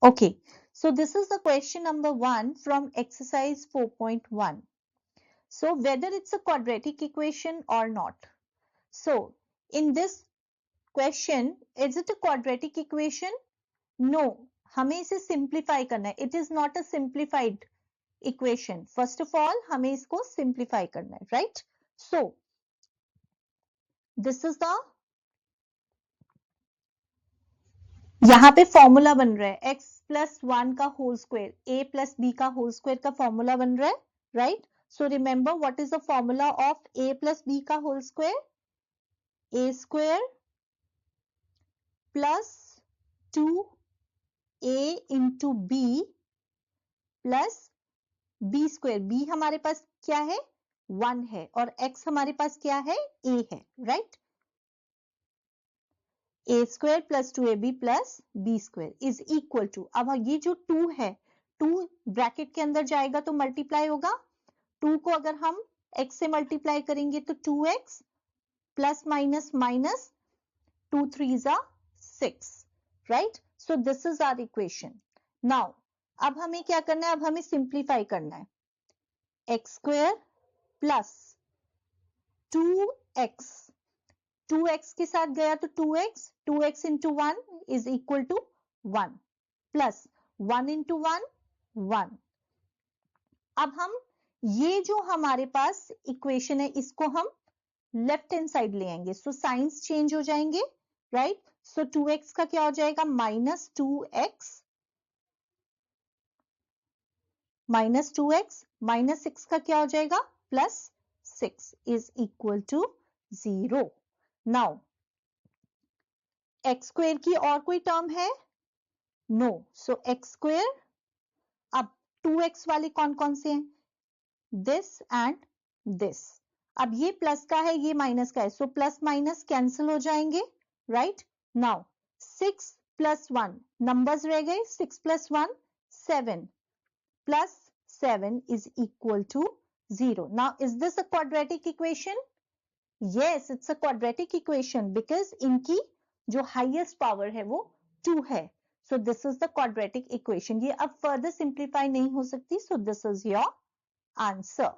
Okay, so this is the question number 1 from exercise 4.1. So whether it's a quadratic equation or not. So in this question, is it a quadratic equation? No, हमें इसे simplify करना है. It is not a simplified equation. First of all, हमें इसको simplify करना है, right? So this is the, यहाँ पे फॉर्मूला बन रहा है x प्लस 1 का whole square a plus b का होल स्क्वायर का फॉर्मूला बन रहा है, right? So remember what is the formula of a plus b का whole square? a square plus 2a into b plus b square. b हमारे पास क्या है? 1 है और x हमारे पास क्या है? a है, right? a square plus 2ab plus b square is equal to, अब ये जो 2 है, 2 ब्रैकेट के अंदर जाएगा तो मल्टीप्लाई होगा. 2 को अगर हम x से मल्टीप्लाई करेंगे तो 2x plus minus minus 2 3s are 6, right? So this is our equation. Now अब हमें क्या करना है? अब हमें सिंप्लीफाई करना है. x square plus 2x, 2x के साथ गया तो 2x, 2x into 1 is equal to 1 plus 1 into 1 1. अब हम ये जो हमारे पास इक्वेशन है इसको हम लेफ्ट हैंड साइड ले आएंगे. सो साइंस चेंज हो जाएंगे, राइट? सो 2x का क्या हो जाएगा? Minus 2x minus 2x minus 6 का क्या हो जाएगा? Plus 6 is equal to 0. Now X square की और कोई टर्म है? नो. सो एक्स स्क्वायर, अब 2x वाले कौन कौन से हैं? This and this. अब ये प्लस का है, ये माइनस का है, सो प्लस माइनस कैंसिल हो जाएंगे, राइट? नाउ 6 प्लस 1 नंबर्स रह गए, 6 plus 1 7 plus 7 is equal to 0. Now is this a quadratic equation? Yes, it's a quadratic equation because इनकी जो highest power है वो 2 है. So this is the quadratic equation. ये अब further simplify नहीं हो सकती. So this is your answer.